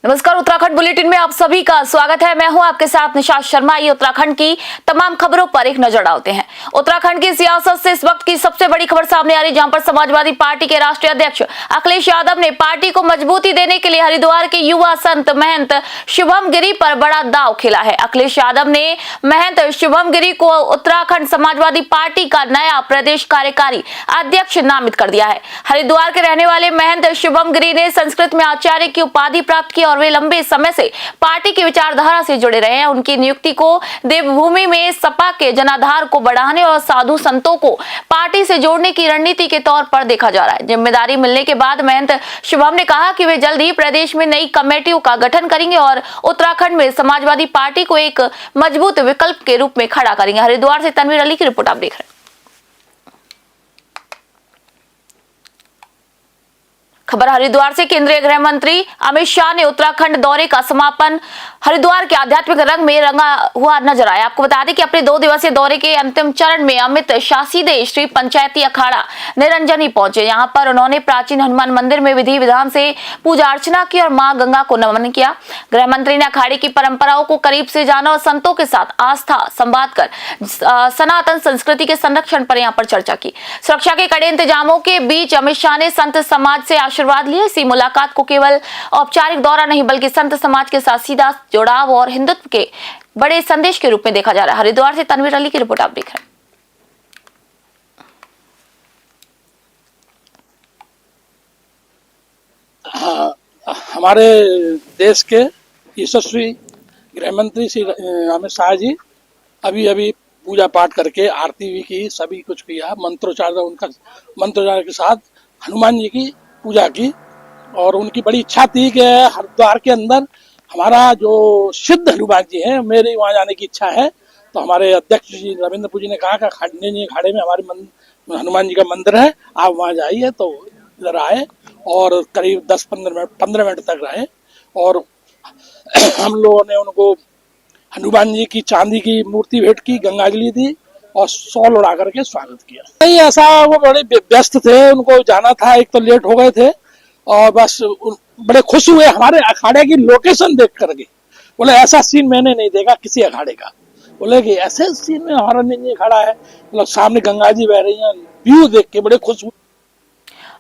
नमस्कार, उत्तराखंड बुलेटिन में आप सभी का स्वागत है। मैं हूं आपके साथ निशा शर्मा। ये उत्तराखंड की तमाम खबरों पर एक नजर डालते हैं। उत्तराखंड की सियासत से इस वक्त की सबसे बड़ी खबर सामने आ रही, जहां पर समाजवादी पार्टी के राष्ट्रीय अध्यक्ष अखिलेश यादव ने पार्टी को मजबूती देने के लिए हरिद्वार के युवा संत महंत शुभम गिरी पर बड़ा दांव खेला है। अखिलेश यादव ने महंत शुभम गिरी को उत्तराखंड समाजवादी पार्टी का नया प्रदेश कार्यकारी अध्यक्ष नामित कर दिया है। हरिद्वार के रहने वाले महंत शुभम गिरी ने संस्कृत में आचार्य की उपाधि प्राप्त की और वे लंबे समय से पार्टी की विचारधारा से जुड़े रहे हैं। उनकी नियुक्ति को देवभूमि में सपा के जनाधार को बढ़ाने और साधु संतों को पार्टी से जोड़ने की रणनीति के तौर पर देखा जा रहा है। जिम्मेदारी मिलने के बाद महंत शुभम ने कहा कि वे जल्द ही प्रदेश में नई कमेटियों का गठन करेंगे और उत्तराखंड में समाजवादी पार्टी को एक मजबूत विकल्प के रूप में खड़ा करेंगे। हरिद्वार से तनवीर अली की रिपोर्ट आप देख रहे हैं। खबर हरिद्वार से। केंद्रीय गृह मंत्री अमित शाह ने उत्तराखंड दौरे का समापन हरिद्वार के आध्यात्मिक रंग में रंगा हुआ नजर आया। आपको बता दें कि अपने 2 दिवसीय दौरे के अंतिम चरण में अमित शाह सीधे श्री पंचायती अखाड़ा निरंजनी पहुंचे। यहां पर उन्होंने प्राचीन हनुमान मंदिर में विधि विधान से पूजा अर्चना की और मां गंगा को नमन किया। गृह मंत्री ने अखाड़े की परंपराओं को करीब से जाना और संतों के साथ आस्था संवाद कर सनातन संस्कृति के संरक्षण पर यहां पर चर्चा की। सुरक्षा के कड़े इंतजामों के बीच अमित शाह ने संत समाज से आशीर्वाद लिए। इसी मुलाकात को केवल औपचारिक दौरा नहीं बल्कि संत समाज के साथ सीधा जुड़ाव और हिंदुत्व के बड़े संदेश के रूप में देखा जा रहा है। हरिद्वार से तनवीर अली की रिपोर्ट आप देख रहे हैं। हमारे देश के यशस्वी गृह मंत्री श्री अमित शाह जी अभी पूजा पाठ करके आरती भी की, सभी कुछ किया, मंत्रोच्चार के साथ हनुमान जी की पूजा की और उनकी बड़ी इच्छा थी कि हरिद्वार के अंदर हमारा जो सिद्ध हनुमान जी हैं, मेरी वहाँ जाने की इच्छा है। तो हमारे अध्यक्ष जी रविंद्रपुर जी ने कहा कि अखाड़े में हमारे हनुमान जी का मंदिर है, आप वहाँ जाइए। तो इधर आए और करीब 10-15 मिनट तक रहे और हम लोगों ने उनको हनुमान जी की चांदी की मूर्ति भेंट की, गंगाजलि दी और शॉल उड़ा करके स्वागत किया। नहीं ऐसा, वो बड़े व्यस्त थे, उनको जाना था, एक तो लेट हो गए थे और बस बड़े खुश हुए हमारे अखाड़े की लोकेशन देख करके। बोले ऐसा सीन मैंने नहीं देखा किसी अखाड़े का। बोले कि ऐसे सीन में हमारा नहीं खड़ा है, मतलब सामने गंगा जी बह रही हैं, व्यू देख के बड़े खुश हुए।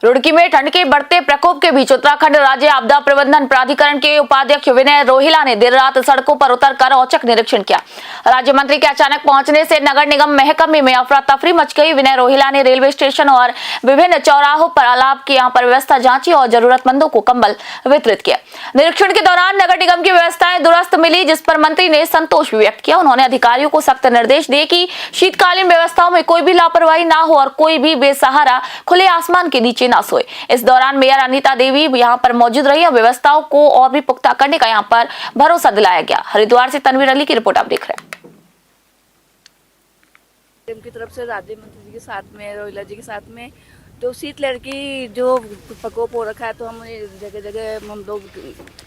रुड़की में ठंड के बढ़ते प्रकोप के बीच उत्तराखंड राज्य आपदा प्रबंधन प्राधिकरण के उपाध्यक्ष विनय रोहिला ने देर रात सड़कों पर उतरकर औचक निरीक्षण किया। राज्य मंत्री के अचानक पहुंचने से नगर निगम महकमे में अफरा तफरी मच गई। विनय रोहिला ने रेलवे स्टेशन और विभिन्न चौराहों पर अलाव की यहां पर व्यवस्था जांची और जरूरतमंदों को कंबल वितरित किया। निरीक्षण के दौरान नगर निगम की व्यवस्थाएं दुरुस्त मिली, जिस पर मंत्री ने संतोष व्यक्त किया। उन्होंने अधिकारियों को सख्त निर्देश दिए कि शीतकालीन व्यवस्थाओं में कोई भी लापरवाही ना हो और कोई भी बेसहारा खुले आसमान के नीचे ना सोए। इस दौरान मेयर अनीता देवी यहां पर मौजूद रही और व्यवस्थाओं को और भी पुख्ता करने का यहां पर भरोसा दिलाया गया। हरिद्वार से तनवीर अली की रिपोर्ट आप देख रहे हैं। की तरफ से राज्य मंत्री जी के साथ में, रोहिला जी के साथ में, तो शीतलहर की जो प्रकोप हो रखा है, तो हम जगह जगह हम लोग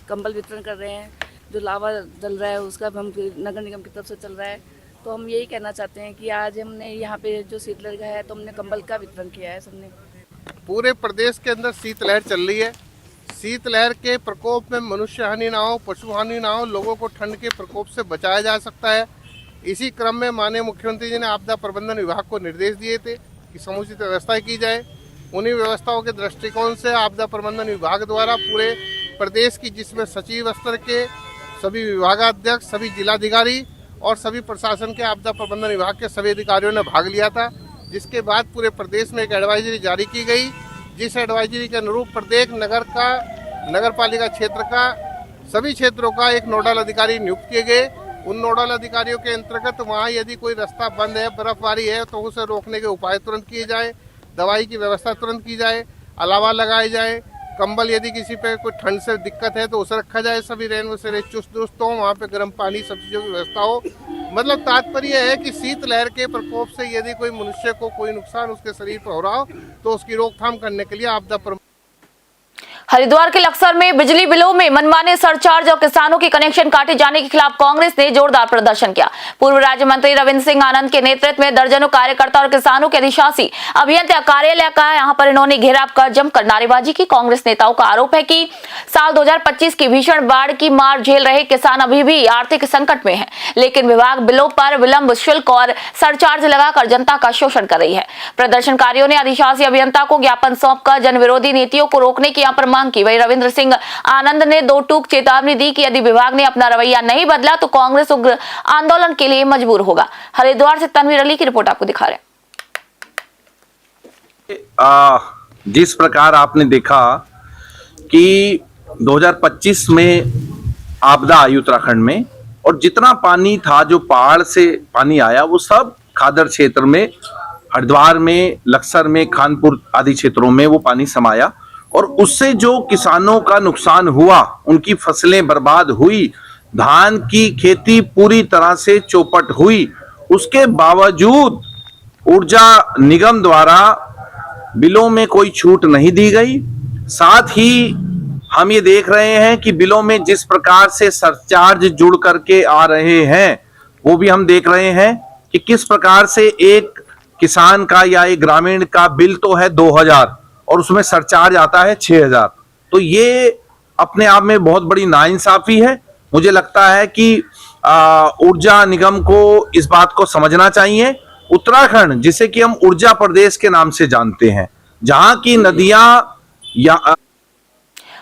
कंबल वितरण कर रहे हैं। जो लावा जल रहा है उसका हम नगर निगम की तरफ से चल रहा है। तो हम यही कहना चाहते हैं कि आज हमने यहाँ पे जो शीतलहर का है तो हमने कंबल का वितरण किया है सबने। पूरे प्रदेश के अंदर शीतलहर चल रही है। शीतलहर के प्रकोप में मनुष्य हानि ना हो, पशु हानि ना हो, लोगों को ठंड के प्रकोप से बचाया जा सकता है। इसी क्रम में माननीय मुख्यमंत्री जी ने आपदा प्रबंधन विभाग को निर्देश दिए थे कि समुचित व्यवस्था की जाए। उन्हीं व्यवस्थाओं के दृष्टिकोण से आपदा प्रबंधन विभाग द्वारा पूरे प्रदेश की, जिसमें सचिव स्तर के सभी विभागाध्यक्ष, सभी जिलाधिकारी और सभी प्रशासन के आपदा प्रबंधन विभाग के सभी अधिकारियों ने भाग लिया था। जिसके बाद पूरे प्रदेश में एक एडवाइजरी जारी की गई, जिस एडवाइजरी के अनुरूप प्रत्येक नगर पालिका क्षेत्र का, सभी क्षेत्रों का एक नोडल अधिकारी नियुक्त किए गए। उन नोडल अधिकारियों के अंतर्गत वहाँ यदि कोई रास्ता बंद है, बर्फबारी है, तो उसे रोकने के उपाय तुरंत किए जाए, दवाई की व्यवस्था तुरंत की जाए, अलावा लगाए जाए, कंबल यदि किसी पे कोई ठंड से दिक्कत है तो उसे रखा जाए, सभी रैन बसेरे चुस्त दुरुस्त हो, वहाँ पे गर्म पानी, सब चीज़ों की व्यवस्था हो। मतलब तात्पर्य है कि शीतलहर के प्रकोप से यदि कोई मनुष्य को कोई नुकसान उसके शरीर पर हो रहा हो तो उसकी रोकथाम करने के लिए आपदा हरिद्वार के लक्सर में बिजली बिलों में मनमाने सरचार्ज और किसानों के कनेक्शन काटे जाने के खिलाफ कांग्रेस ने जोरदार प्रदर्शन किया। पूर्व राज्य मंत्री रविंद्र सिंह आनंद के नेतृत्व में दर्जनों कार्यकर्ता और किसानों के अधिशासी अभियंता कार्यालय का यहां पर इन्होंने घेराव कर जमकर नारेबाजी की। कांग्रेस नेताओं का आरोप है कि साल 2025 की भीषण बाढ़ की मार झेल रहे किसान अभी भी आर्थिक संकट में है, लेकिन विभाग बिलों पर विलंब शुल्क और सरचार्ज लगाकर जनता का शोषण कर रही है। प्रदर्शनकारियों ने अधिशासी अभियंता को ज्ञापन सौंपकर जन विरोधी नीतियों को रोकने की यहाँ पर मांग की। वही रविंद्र सिंह आनंद ने दो टूक चेतावनी दी कि यदि विभाग ने अपना रवैया नहीं बदला तो कांग्रेस उग्र आंदोलन के लिए मजबूर होगा। हरिद्वार से तनवीर अली की रिपोर्ट आपको दिखा रहे हैं। जिस प्रकार आपने देखा कि 2025 में आपदा आई उत्तराखंड में, और जितना पानी था जो पहाड़ से पानी आया वो सब खादर क्षेत्र में, हरिद्वार में, लक्सर में, खानपुर आदि क्षेत्रों में वो पानी समाया, और उससे जो किसानों का नुकसान हुआ, उनकी फसलें बर्बाद हुई, धान की खेती पूरी तरह से चौपट हुई। उसके बावजूद ऊर्जा निगम द्वारा बिलों में कोई छूट नहीं दी गई। साथ ही हम ये देख रहे हैं कि बिलों में जिस प्रकार से सरचार्ज जुड़ करके आ रहे हैं, वो भी हम देख रहे हैं कि किस प्रकार से एक किसान का या एक ग्रामीण का बिल तो है 2000 और उसमें सरचार्ज आता है 6000। तो ये अपने आप में बहुत बड़ी नाइंसाफी है। मुझे लगता है कि ऊर्जा निगम को इस बात को समझना चाहिए। उत्तराखंड, जिसे कि हम ऊर्जा प्रदेश के नाम से जानते हैं, जहां की नदियां या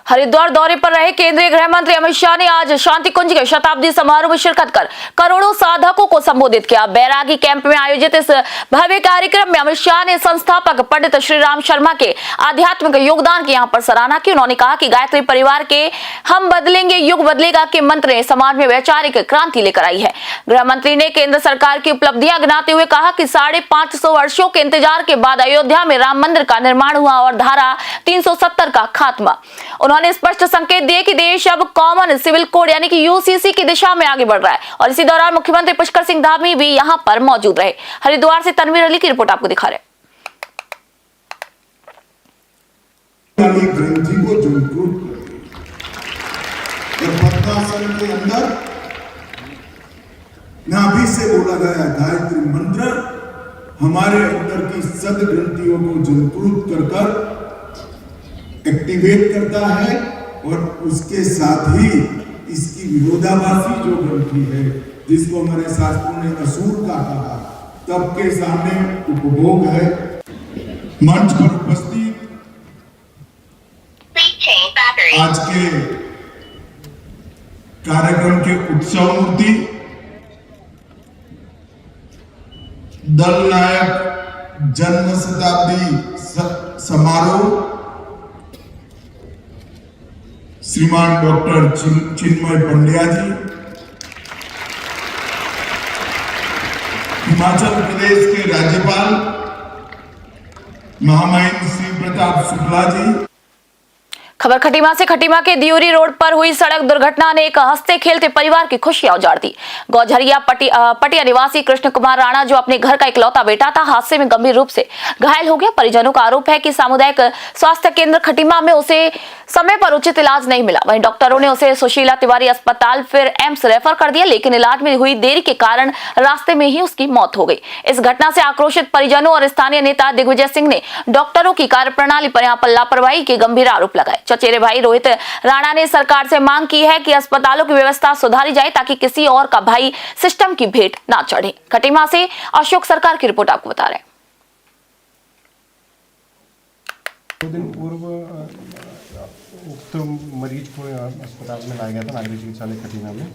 हरिद्वार दौरे पर रहे केंद्रीय गृह मंत्री अमित शाह ने आज शांति कुंज के शताब्दी समारोह में शिरकत कर करोड़ों साधकों को संबोधित किया। बैरागी कैंप में आयोजित इस भव्य कार्यक्रम में अमित शाह ने संस्थापक पंडित श्री राम शर्मा के आध्यात्मिक योगदान की यहां पर सराहना की। उन्होंने कहा कि गायत्री परिवार के हम बदलेंगे युग बदलेगा के मंत्र ने समाज में वैचारिक क्रांति लेकर आई है। गृह मंत्री ने केंद्र सरकार की उपलब्धियां गिनाते हुए कहा कि 550 वर्षों के इंतजार के बाद अयोध्या में राम मंदिर का निर्माण हुआ और धारा 370 का खात्मा। उन्होंने स्पष्ट संकेत दिए कि देश अब कॉमन सिविल कोड यानी कि यूसीसी की दिशा में आगे बढ़ रहा है। और इसी दौरान मुख्यमंत्री पुष्कर सिंह धामी भी यहां पर मौजूद रहे। हरिद्वार से तनवीर अली की रिपोर्ट आपको दिखा रहे हैं। ग्रंथि को पद्मासन के अंदर नाभि से बोला गया गायत्री मंत्र हमारे अंदर की सद ग्रंथियों को जलपूत कर एक्टिवेट करता है, और उसके साथ ही इसकी विरोधाभासी जो ग्रंथि है, जिसको हमारे शास्त्रों ने असुर का कहा, तब के सामने उपभोग है। मंच पर उपस्थित आज के कार्यक्रम के उत्सव मूर्ति, दल नायक जन्म शताब्दी समारोह श्रीमान डॉक्टर चिन्मय पंड्या जी, हिमाचल प्रदेश के राज्यपाल महामहिम श्री प्रताप शुक्ला जी। खबर खटीमा से। खटीमा के दियोरी रोड पर हुई सड़क दुर्घटना ने एक हंसते खेलते परिवार की खुशियां उजाड़ दी। गौझरिया पटिया निवासी कृष्ण कुमार राणा, जो अपने घर का इकलौता बेटा था, हादसे में गंभीर रूप से घायल हो गया। परिजनों का आरोप है कि सामुदायिक स्वास्थ्य केंद्र खटीमा में उसे समय पर उचित इलाज नहीं मिला। वहीं डॉक्टरों ने उसे सुशीला तिवारी अस्पताल फिर एम्स रेफर कर दिया, लेकिन इलाज में हुई देरी के कारण रास्ते में ही उसकी मौत हो गई। इस घटना से आक्रोशित परिजनों और स्थानीय नेता दिग्विजय सिंह ने डॉक्टरों की कार्यप्रणाली पर यहाँ पर लापरवाही के गंभीर आरोप लगाए। चचेरे भाई रोहित राणा ने सरकार से मांग की है कि अस्पतालों की व्यवस्था सुधारी जाए ताकि किसी और का भाई सिस्टम की भेंट ना चढ़े। खटीमा से अशोक सरकार की रिपोर्ट आपको बता रहे हैं। 2 दिन पूर्व उक्त मरीज को अस्पताल में लाया गया था नागरिक चिकित्सालय खटीमा में।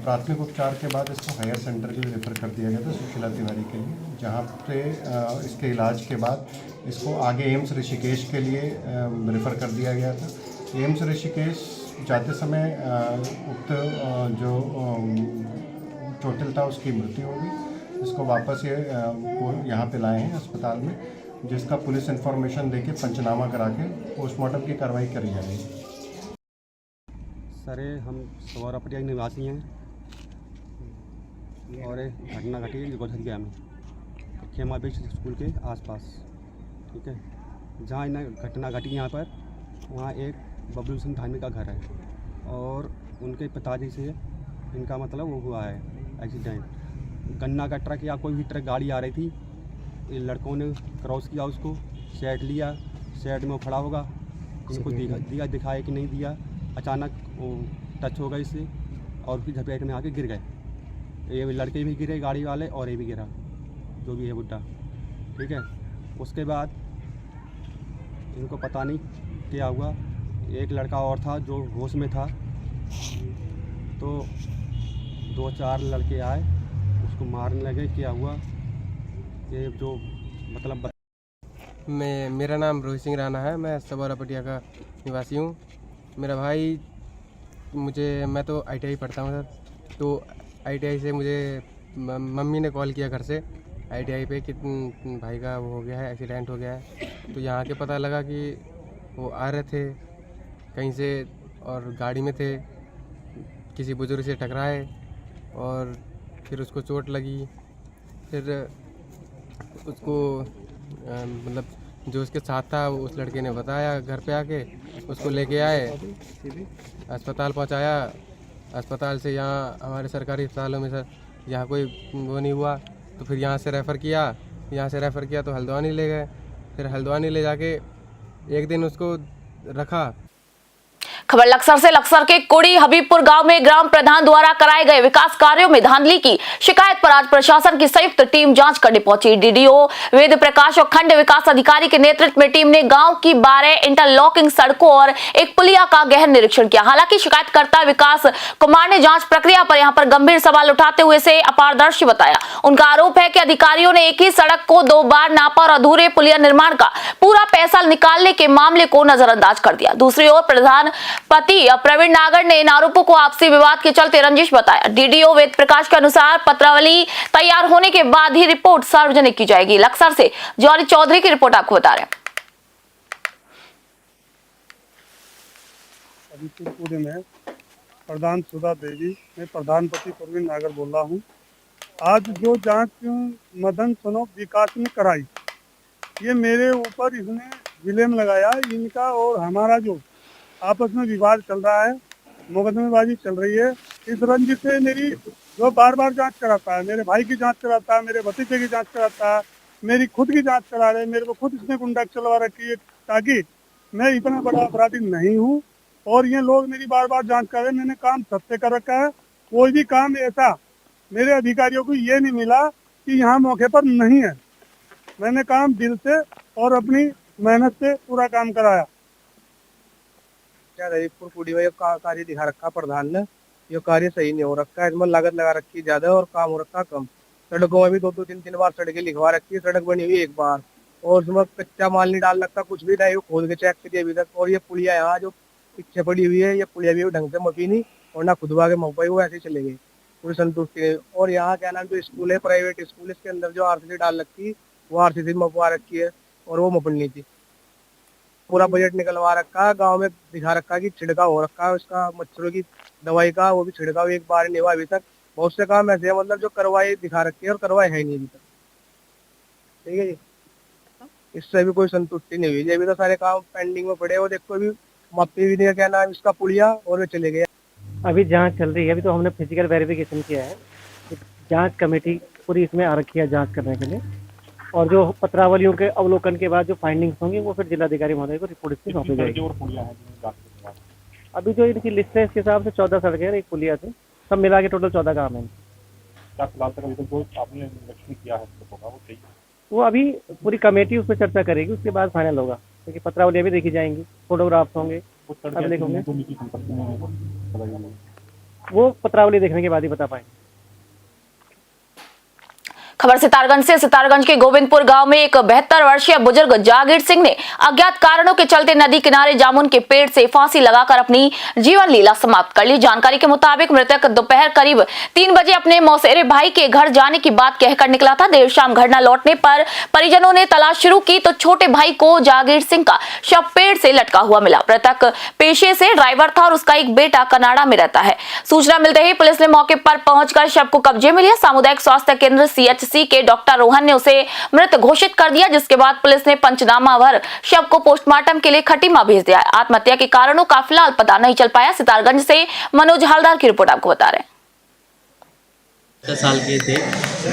प्राथमिक उपचार के बाद इसको हायर सेंटर के लिए रेफर कर दिया गया था सुशीला तिवारी के लिए, जहाँ पे इसके इलाज के बाद इसको आगे एम्स ऋषिकेश के लिए रेफ़र कर दिया गया था। एम्स ऋषिकेश जाते समय उक्त जो चोटिल था उसकी मृत्यु हो गई। इसको वापस ये यहाँ पे लाए हैं अस्पताल में, जिसका पुलिस इंफॉर्मेशन देके पंचनामा करा के पोस्टमार्टम की कार्रवाई करी जाएगी। सर हम सवारा पटिया के निवासी हैं और घटना घटी है गौझरिया में खेमा बेच स्कूल के आसपास, ठीक है। जहाँ घटना घटी यहाँ पर वहाँ एक बबलू सिंह धामी का घर है और उनके पिताजी से इनका मतलब वो हुआ है एक्सीडेंट। गन्ना का ट्रक या कोई भी ट्रक गाड़ी आ रही थी, ये लड़कों ने क्रॉस किया, उसको सेट लिया, सेट में खड़ा होगा, इनको दिखाया कि नहीं दिया, अचानक वो टच हो गई इससे और फिर झपेट में आके गिर गए। ये लड़के भी गिरे गाड़ी वाले और ये भी गिरा, जो भी है बुड्ढा, ठीक है। उसके बाद इनको पता नहीं क्या हुआ, एक लड़का और था जो होश में था, तो 2-4 लड़के आए, उसको मारने लगे। क्या हुआ ये जो मतलब मेरा नाम रोहित सिंह राणा है, मैं सबौरा पटिया का निवासी हूँ। मेरा भाई मैं तो ITI पढ़ता हूँ सर, तो ITI से मुझे मम्मी ने कॉल किया घर से ITI पे कि भाई का वो हो गया है, एक्सीडेंट हो गया है। तो यहाँ के पता लगा कि वो आ रहे थे कहीं से और गाड़ी में थे, किसी बुजुर्ग से टकराए और फिर उसको चोट लगी। फिर उसको मतलब जो उसके साथ था उस लड़के ने बताया, घर पे आके उसको लेके आए, अस्पताल पहुंचाया। अस्पताल से यहाँ हमारे सरकारी अस्पतालों में सर यहाँ कोई वो नहीं हुआ, तो फिर यहाँ से रेफ़र किया तो हल्द्वानी ले गए। फिर हल्द्वानी ले जाके एक दिन उसको रखा। खबर लक्सर से। लक्सर के कुड़ी हबीबपुर गांव में ग्राम प्रधान द्वारा कराए गए विकास कार्यों में धांधली की शिकायत पर आज प्रशासन की संयुक्त टीम जांच करने पहुंची। DDO वेद प्रकाश और खंड विकास अधिकारी के नेतृत्व में टीम ने गांव की 12 इंटरलॉकिंग सड़कों और एक पुलिया का गहन निरीक्षण किया। हालांकि शिकायतकर्ता विकास कुमार ने जांच प्रक्रिया पर यहां पर गंभीर सवाल उठाते हुए इसे अपारदर्शी बताया। उनका आरोप है कि अधिकारियों ने एक ही सड़क को 2 बार नापा और अधूरे पुलिया निर्माण का पूरा पैसा निकालने के मामले को नजरअंदाज कर दिया। दूसरी ओर प्रधान पति प्रवीण नागर ने इन आरोपों को आपसी विवाद के चलते रंजिश बताया। DDO वेद प्रकाश के अनुसार पत्रावली तैयार होने के बाद ही रिपोर्ट सार्वजनिक की जाएगी। लक्सर से जौहरी चौधरी की रिपोर्ट आपको बता रहे हैं। हबीबपुर में प्रधान सुधा देवी, मैं प्रधानपति प्रवीण नागर बोल रहा हूँ। आज जो जांच मदन सनोप विकास ने कराई, ये मेरे ऊपर इसने विलेम लगाया। इनका और हमारा जो आपस में विवाद चल रहा है, मुकदमेबाजी चल रही है, इस रंजिश से मेरी जो बार बार जांच कराता है, मेरे भाई की जांच कराता है, मेरे भतीजे की जांच कराता है, मेरी खुद की जांच करा रहे, मेरे को खुद इसने गुंडा चलवा रखी है, ताकि मैं इतना बड़ा अपराधी नहीं हूँ और ये लोग मेरी बार बार जांच कर रहे हैं। मैंने काम सत्य कर रखा है, कोई भी काम ऐसा मेरे अधिकारियों को ये नहीं मिला कि यहाँ मौके पर नहीं है। मैंने काम दिल से और अपनी मेहनत से पूरा काम कराया। हबीबपुर कुड़ी में कार्य दिखा रखा प्रधान ने, ये कार्य सही नहीं हो रखा है, इसमें लागत लगा रखी ज्यादा और काम हो रखा कम। सड़कों में भी 2-3 बार सड़कें लिखवा रखी है, सड़क बनी हुई 1 बार और उसमें कच्चा माल नहीं डाल रखा, कुछ भी नहीं, खोद के चेक करिए अभी तक। और ये पुलिया यहाँ जो पीछे पड़ी हुई है, ये पुलिया भी ढंग से मपी नहीं और ना खुदवा के मपाई, वो ऐसे चले गए, पूरी संतुष्टि है। और यहाँ क्या नाम जो स्कूल है, प्राइवेट स्कूल, इसके अंदर जो RCC डाल रखी वो RCC मपवा रखी है और वो मपनी थी। पूरा बजट निकलवा रखा है, गांव में दिखा रखा है कि छिड़काव हो रखा है उसका, मच्छरों की दवाई का, वो भी छिड़काव 1 बार नहीं हुआ अभी तक। बहुत से काम ऐसे है मतलब जो करवाए दिखा रखे और करवाए है नहीं अभी तक, ठीक है जी। इससे भी कोई संतुष्टि नहीं हुई, अभी तो सारे काम पेंडिंग में पड़े। और देखो अभी मापी भी नहीं, क्या नाम इसका पुलिया, और वे चले गए। अभी जांच चल रही है, अभी तो हमने फिजिकल वेरिफिकेशन किया है, जांच कमेटी पूरी इसमें आ रखी है जांच करने के लिए, और जो पत्रावलियों के अवलोकन के बाद जो फाइंडिंग्स होंगी वो फिर जिलाधिकारी महोदय को रिपोर्ट इसकी सौंपी जाएगी। अभी जो इनकी लिस्ट है इसके हिसाब से 14 सड़कें और 1 पुलिया थे, सब मिला के टोटल 14 काम है। वो अभी पूरी कमेटी उस पर चर्चा करेगी, उसके बाद फाइनल होगा, क्योंकि पत्रावलियाँ भी देखी जाएंगी, फोटोग्राफ्स होंगे, अभिलेख होंगे, वो पत्रावली देखने के बाद ही बता पाएंगे। खबर सितारगंज से। सितारगंज के गोविंदपुर गांव में एक 72 वर्षीय बुजुर्ग जागीर सिंह ने अज्ञात कारणों के चलते नदी किनारे जामुन के पेड़ से फांसी लगाकर अपनी जीवन लीला समाप्त कर ली। जानकारी के मुताबिक मृतक दोपहर करीब 3 बजे अपने मौसेरे भाई के घर जाने की बात कहकर निकला था। देर शाम घर न लौटने पर परिजनों ने तलाश शुरू की तो छोटे भाई को जागीर सिंह का शव पेड़ से लटका हुआ मिला। मृतक पेशे से ड्राइवर था और उसका एक बेटा कनाडा में रहता है। सूचना मिलते ही पुलिस ने मौके पर पहुंचकर शव को कब्जे में लिया। सामुदायिक स्वास्थ्य केंद्र CHC पीएचसी के डॉक्टर रोहन ने उसे मृत घोषित कर दिया, जिसके बाद पुलिस ने पंचनामा भर शव को पोस्टमार्टम के लिए खटीमा भेज दिया। आत्महत्या के कारणों का फिलहाल पता नहीं चल पाया। सितारगंज से मनोज हालदार की रिपोर्ट आपको बता रहे हैं। 10 साल के थे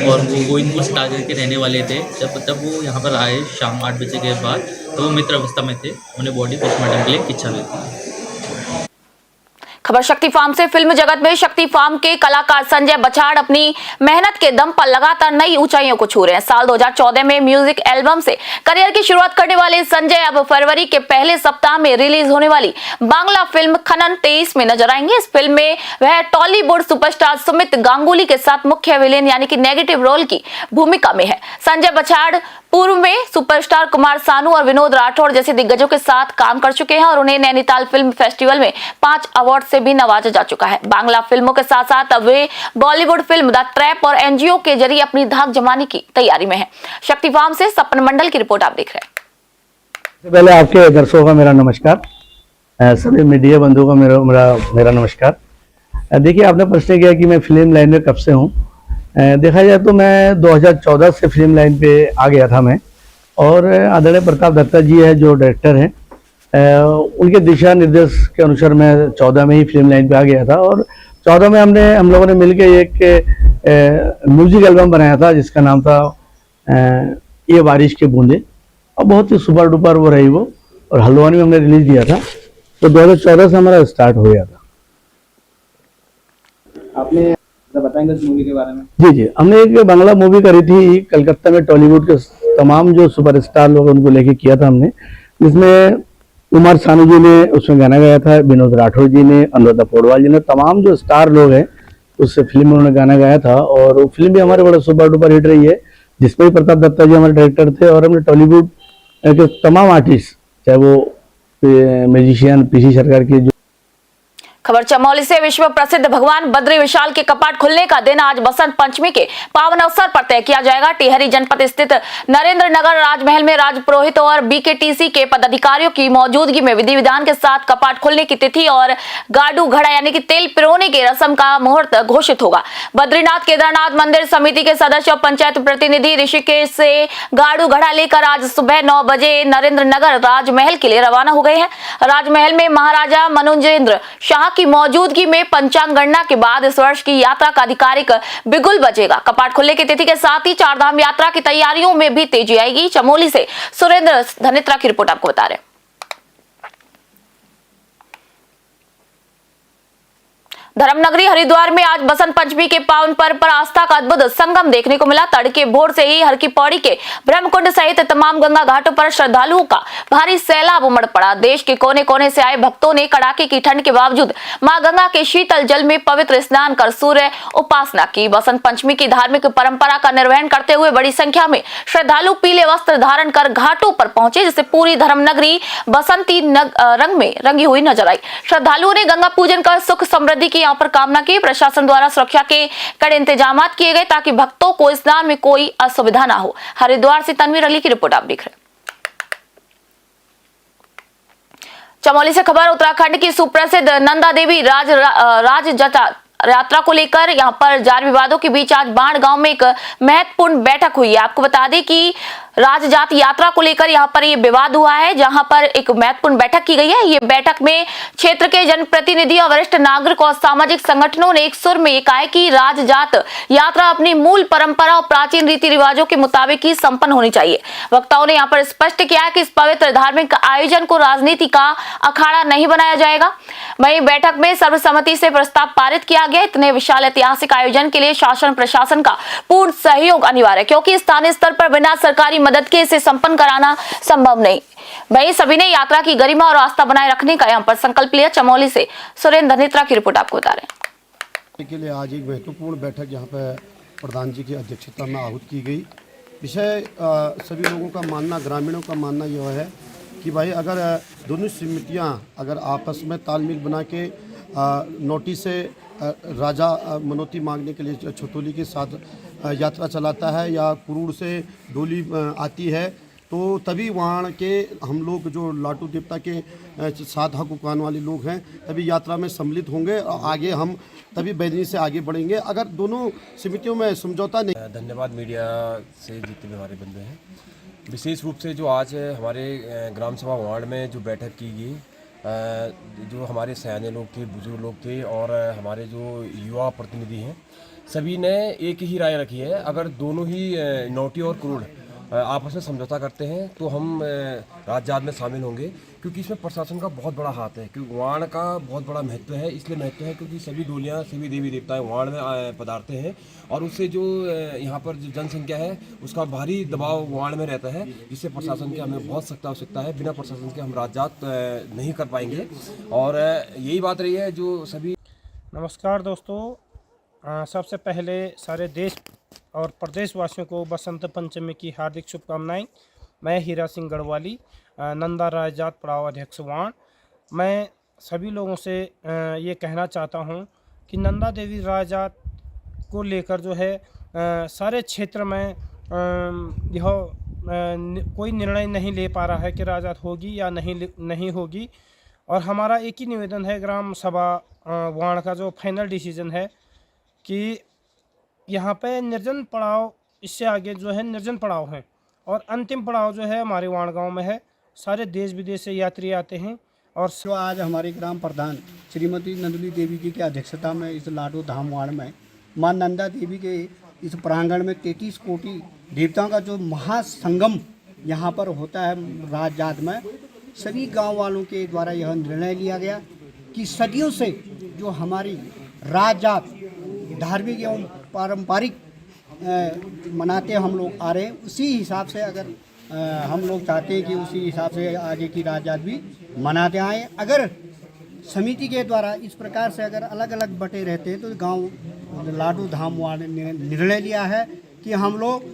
और वो गोविंदपुर टारगेट के रहने वाले थे। जब वो यहाँ पर आए शाम 8 बजे के बाद, तो वो मित्र अवस्था में थे। उन्हें बॉडी पोस्टमार्टम के लिए किच्छा दी। खबर शक्ति फार्म से। फिल्म जगत में शक्ति फार्म के कलाकार संजय बछाड़ अपनी मेहनत के दम पर लगातार नई ऊंचाइयों को छू रहे हैं। साल 2014 में म्यूजिक एल्बम से करियर की शुरुआत करने वाले संजय अब फरवरी के पहले सप्ताह में रिलीज होने वाली बांग्ला फिल्म खनन 23 में नजर आएंगे। इस फिल्म में वह टॉलीवुड सुपरस्टार सुमित गांगुली के साथ मुख्य विलेन यानी कि नेगेटिव रोल की भूमिका में है। संजय बछाड़ पूर्व में सुपरस्टार कुमार सानू और विनोद राठौड़ जैसे दिग्गजों के साथ काम कर चुके हैं और उन्हें नैनीताल फिल्म फेस्टिवल में 5 अवार्ड से भी नवाजा जा चुका है। बांग्ला फिल्मों के साथ साथ अब वे बॉलीवुड फिल्म द ट्रैप और एनजीओ के जरिए अपनी धाक जमाने की तैयारी में है। शक्ति फार्म से सपन मंडल की रिपोर्ट आप देख रहे हैं। सबसे पहले आपके दर्शकों का मेरा नमस्कार, सभी मीडिया बंधुओं का मेरा नमस्कार। देखिए, आपने प्रश्न किया कि मैं फिल्म लाइन में कब से हूँ। देखा जाए तो मैं 2014 से फिल्म लाइन पे आ गया था मैं, और आदरणीय प्रताप दत्ता जी है जो डायरेक्टर हैं, उनके दिशा निर्देश के अनुसार मैं 14 में ही फिल्म लाइन पे आ गया था। और 14 में हम लोगों ने मिलकर एक म्यूजिक एल्बम बनाया था जिसका नाम था ये बारिश के बूंदे, और बहुत ही सुपर डुपर वो रही वो, और हल्द्वानी में हमने रिलीज दिया था। तो 2014 से हमारा स्टार्ट हो गया था। आपने बताएंगे इस मूवी के बारे में? जी, हमने एक बांग्ला मूवी करी थी कलकत्ता में, टॉलीवुड के तमाम जो सुपरस्टार लोग उनको लेके किया था हमने, जिसमें कुमार सानू जी ने उसमें गाना गाया था, विनोद राठौड़ जी ने, अनुराधा पौडवाल जी ने, तमाम जो स्टार लोग हैं उस फिल्म में उन्होंने गाना गाया था। और वो फिल्म भी हमारे बड़ा सुपर डुपर हिट रही है, जिसमें भी प्रताप दत्ता जी हमारे डायरेक्टर थे। और हमने टॉलीवुड के तमाम आर्टिस्ट, चाहे वो म्यूजिशियन पीसी सरकार की। खबर चमोली से। विश्व प्रसिद्ध भगवान बद्री विशाल के कपाट खुलने का दिन आज बसंत पंचमी के पावन अवसर पर तय किया जाएगा। टिहरी जनपद स्थित नरेंद्र नगर राजमहल में राजपुरोहित और बीकेटीसी के पदाधिकारियों की मौजूदगी में विधि विधान के साथ कपाट खुलने की तिथि और गाडू घड़ा यानी कि तेल पिरोने के रस्म का मुहूर्त घोषित होगा। बद्रीनाथ केदारनाथ मंदिर समिति के सदस्य और पंचायत प्रतिनिधि ऋषिकेश से गाडू घड़ा लेकर आज सुबह 9 बजे नरेंद्र नगर राजमहल के लिए रवाना हो गए हैं। राजमहल में महाराजा मनोजेंद्र शाह की मौजूदगी में पंचांग गणना के बाद इस वर्ष की यात्रा का आधिकारिक बिगुल बजेगा। कपाट खुलने की तिथि के साथ ही चारधाम यात्रा की तैयारियों में भी तेजी आएगी। चमोली से सुरेंद्र धनित्रा की रिपोर्ट आपको बता रहे हैं। धर्मनगरी हरिद्वार में आज बसंत पंचमी के पावन पर्व पर आस्था का अद्भुत संगम देखने को मिला। तड़के भोर से ही हर की पौड़ी के ब्रह्मकुंड सहित तमाम गंगा घाटों पर श्रद्धालुओं का भारी सैलाब उमड़ पड़ा। देश के कोने कोने से आए भक्तों ने कड़ाके की ठंड के बावजूद मां गंगा के शीतल जल में पवित्र स्नान कर सूर्य उपासना की। बसंत पंचमी की धार्मिक परंपरा का निर्वहन करते हुए बड़ी संख्या में श्रद्धालु पीले वस्त्र धारण कर घाटों पर पहुंचे, जिससे पूरी धर्मनगरी बसंती रंग में रंगी हुई नजर आई। श्रद्धालुओं ने गंगा पूजन कर सुख समृद्धि की यहाँ पर कामना की। प्रशासन द्वारा सुरक्षा के कड़े इंतजाम किए गए ताकि भक्तों को स्नान में कोई असुविधा ना हो। हरिद्वार से तनवीर अली की रिपोर्ट आप देख रहे हैं। चमोली से खबर। उत्तराखंड की सुप्रसिद्ध नंदा देवी राज जटा यात्रा को लेकर यहां पर जारी विवादों के बीच आज बाण गांव में एक महत्वपूर्ण बैठक हुई है। आपको बता दें कि राजजात यात्रा को लेकर यहां पर ये विवाद हुआ है, जहां पर एक महत्वपूर्ण बैठक की गई है। ये बैठक में क्षेत्र के जनप्रतिनिधि और वरिष्ठ नागरिक और सामाजिक संगठनों ने एक सुर में ये कहा कि राजजात यात्रा अपनी मूल परंपरा और प्राचीन रीति रिवाजों के मुताबिक ही संपन्न होनी चाहिए। वक्ताओं ने यहाँ पर स्पष्ट किया कि इस पवित्र धार्मिक आयोजन को राजनीति का अखाड़ा नहीं बनाया जाएगा। वहीं बैठक में सर्वसम्मति से प्रस्ताव पारित किया गया। इतने विशाल ऐतिहासिक आयोजन के लिए शासन प्रशासन का पूर्ण सहयोग अनिवार्य है, क्योंकि स्थानीय स्तर पर बिना सरकारी मदद के इसे संपन्न कराना संभव नहीं। वहीं सभी ने यात्रा की गरिमा और आस्था बनाए रखने का यहाँ पर संकल्प लिया। चमोली से सुरेंद्र धनित्रा की रिपोर्ट आपको बता रहे हैं। के लिए आज एक महत्वपूर्ण बैठक यहाँ पे प्रधान जी की अध्यक्षता में आहूत की गई। विषय सभी लोगों का मानना, ग्रामीणों का मानना यह है कि भाई अगर दोनों समितियाँ अगर आपस में तालमेल बना के नोटिस से राजा मनौती मांगने के लिए छतौली के साथ यात्रा चलाता है या कुरूड़ से डोली आती है, तो तभी वहाँ के हम लोग जो लाटू देवता के साथ हकूकान वाले लोग हैं तभी यात्रा में सम्मिलित होंगे और आगे हम तभी बैदनी से आगे बढ़ेंगे। अगर दोनों समितियों में समझौता नहीं। धन्यवाद मीडिया से जितने भी हमारे बंधु हैं, विशेष रूप से जो आज हमारे ग्राम सभा वार्ड में जो बैठक की गई, जो हमारे सयाने लोग थे, बुजुर्ग लोग थे और हमारे जो युवा प्रतिनिधि हैं, सभी ने एक ही राय रखी है। अगर दोनों ही नौटी और क्रूड आपस में समझौता करते हैं तो हम राजजात में शामिल होंगे, क्योंकि इसमें प्रशासन का बहुत बड़ा हाथ है। क्योंकि वाण का बहुत बड़ा महत्व है, इसलिए महत्व है क्योंकि सभी डोलियाँ, सभी देवी देवताएं वाण में पधारते हैं और उससे जो यहाँ पर जो जनसंख्या है उसका भारी दबाव वाण में रहता है, जिससे प्रशासन की हमें बहुत सख्त आवश्यकता है। बिना प्रशासन के हम राजजात नहीं कर पाएंगे और यही बात रही है जो सभी। नमस्कार दोस्तों, सबसे पहले सारे देश और प्रदेशवासियों को बसंत पंचमी की हार्दिक शुभकामनाएं। मैं हीरा सिंह गढ़वाली, नंदा राजजात पड़ाव अध्यक्ष वाण। मैं सभी लोगों से ये कहना चाहता हूँ कि नंदा देवी राजजात को लेकर जो है सारे क्षेत्र में यह कोई निर्णय नहीं ले पा रहा है कि राजजात होगी या नहीं होगी। और हमारा एक ही निवेदन है ग्राम सभा वाण का, जो फाइनल डिसीजन है कि यहाँ पे निर्जन पड़ाव, इससे आगे जो है निर्जन पड़ाव है और अंतिम पड़ाव जो है हमारे वाण गांव में है। सारे देश विदेश से यात्री आते हैं। और जो आज हमारे ग्राम प्रधान श्रीमती नंदनी देवी जी की अध्यक्षता में इस लाडो धाम वाण में मां नंदा देवी के इस प्रांगण में 33 कोटि देवताओं का जो महासंगम यहाँ पर होता है राजजात में, सभी गांव वालों के द्वारा यह निर्णय लिया गया कि सदियों से जो हमारी राजजात धार्मिक एवं पारंपरिक मनाते हम लोग आ रहे हैं, उसी हिसाब से अगर हम लोग चाहते हैं कि उसी हिसाब से आगे की राजजात भी मनाते आए। अगर समिति के द्वारा इस प्रकार से अगर अलग अलग बटे रहते हैं तो गांव लाडू धाम वाले ने निर्णय लिया है कि हम लोग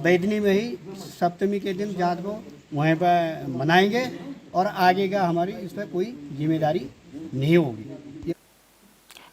बैदनी में ही सप्तमी के दिन जात को वहीं पर मनाएंगे और आगे का हमारी इस पर कोई जिम्मेदारी नहीं होगी।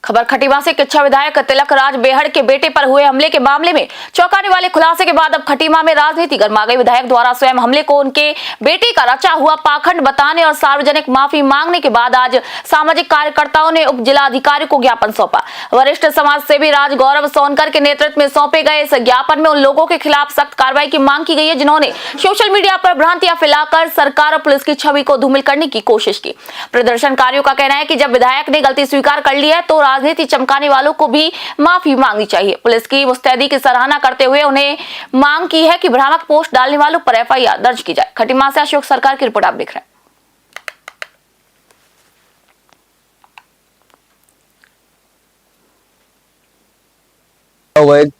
खबर खटीमा से किच्छा विधायक तिलक राज बेहड़ के बेटे पर हुए हमले के मामले में चौंकाने वाले खुलासे के बाद अब खटीमा में राजनीति गर्मा गई। विधायक द्वारा स्वयं हमले को उनके बेटे का रचा हुआ पाखंड बताने और सार्वजनिक माफी मांगने के बाद आज सामाजिक कार्यकर्ताओं ने उप जिलाधिकारी को ज्ञापन सौंपा। वरिष्ठ समाज सेवी राज गौरव सोनकर के नेतृत्व में सौंपे गए इस ज्ञापन में उन लोगों के खिलाफ सख्त कार्रवाई की मांग की गई है जिन्होंने सोशल मीडिया पर भ्रांतियां फैलाकर सरकार और पुलिस की छवि को धूमिल करने की कोशिश की। प्रदर्शनकारियों का कहना है कि जब विधायक ने गलती स्वीकार कर ली है तो राजनीति चमकाने वालों को भी माफी मांगनी चाहिए। पुलिस की मुस्तैदी की सराहना करते हुए उन्हें मांग की है कि भ्रामक पोस्ट डालने वालों पर एफआईआर दर्ज की जाए। खटीमा से अशोक सरकार की रिपोर्ट आप देख रहे हैं।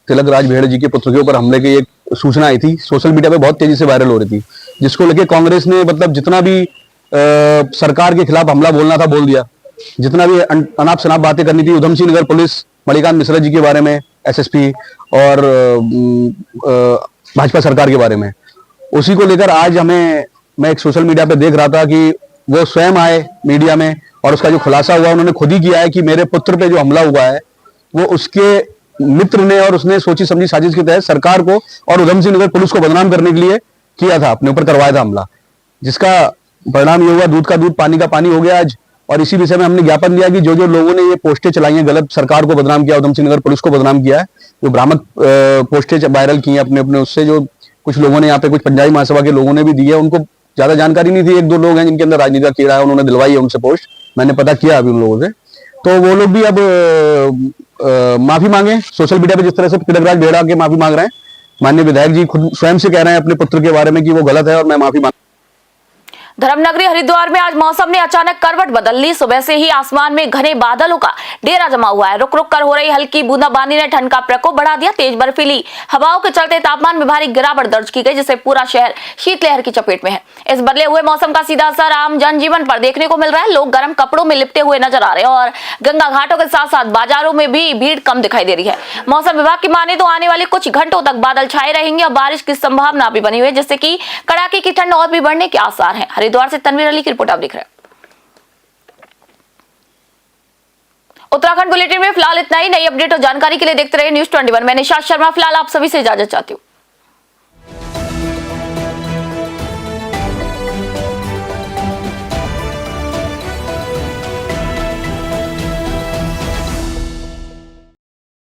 तिलक राज बेहड़ जी के पुत्र के ऊपर हमले की एक सूचना आई थी, सोशल मीडिया पे बहुत तेजी से वायरल हो रही थी, जिसको लेके कांग्रेस ने मतलब जितना भी सरकार के खिलाफ हमला बोलना था बोल दिया। जितना भी अनाप शनाप बातें करनी थी, उधम सिंह नगर पुलिस मणिकांत मिश्रा जी के बारे में, एसएसपी और भाजपा सरकार के बारे में, उसी को लेकर आज मैं एक सोशल मीडिया पे देख रहा था कि वो स्वयं आए मीडिया में और उसका जो खुलासा हुआ उन्होंने खुद ही किया है कि मेरे पुत्र पे जो हमला हुआ है वो उसके मित्र ने और उसने सोची समझी साजिश के तहत सरकार को और उधम सिंह नगर पुलिस को बदनाम करने के लिए किया था, अपने ऊपर करवाया था हमला, जिसका परिणाम ये हुआ दूध का दूध पानी का पानी हो गया आज। और इसी विषय में हमने ज्ञापन दिया कि जो जो लोगों ने ये पोस्टें चलाई हैं, गलत सरकार को बदनाम किया, उधम सिंह नगर पुलिस को बदनाम किया है, जो भ्रामक पोस्टें वायरल की हैं अपने उससे, जो कुछ लोगों ने यहाँ पे कुछ पंजाबी महासभा के लोगों ने भी दी है, उनको ज्यादा जानकारी नहीं थी। एक दो लोग हैं जिनके अंदर राजनीति का कीड़ा है, उन्होंने दिलवाई है उनसे पोस्ट, मैंने पता किया अभी उन लोगों से, तो वो लोग भी अब माफी मांगे। सोशल मीडिया पे जिस तरह से तिलक राज बेहड़ा के माफी मांग रहे हैं, माननीय विधायक जी खुद स्वयं से कह रहे हैं अपने पुत्र के बारे में कि वो गलत है और मैं माफी मांग। धर्मनगरी हरिद्वार में आज मौसम ने अचानक करवट बदल ली। सुबह से ही आसमान में घने बादलों का डेरा जमा हुआ है। रुक रुक कर हो रही हल्की बूंदाबांदी ने ठंड का प्रकोप बढ़ा दिया। तेज बर्फीली हवाओं के चलते तापमान में भारी गिरावट दर्ज की गई, जिससे पूरा शहर शीतलहर की चपेट में है। इस बदले हुए मौसम का सीधा असर आम जनजीवन पर देखने को मिल रहा है। लोग गर्म कपड़ों में लिपटे हुए नजर आ रहे हैं और गंगा घाटों के साथ साथ बाजारों में भी भीड़ कम दिखाई दे रही है। मौसम विभाग की माने तो आने वाले कुछ घंटों तक बादल छाए रहेंगे और बारिश की संभावना भी बनी हुई है, जिससे कि कड़ाके की ठंड और भी बढ़ने के आसार हैं। हरिद्वार से तनवीर अली की रिपोर्ट आप देख रहे हैं। उत्तराखंड बुलेटिन में फिलहाल इतना ही। नई अपडेट और जानकारी के लिए देखते रहिए न्यूज़ 21। मैं निशात शर्मा फिलहाल आप सभी से इजाजत चाहती हूँ।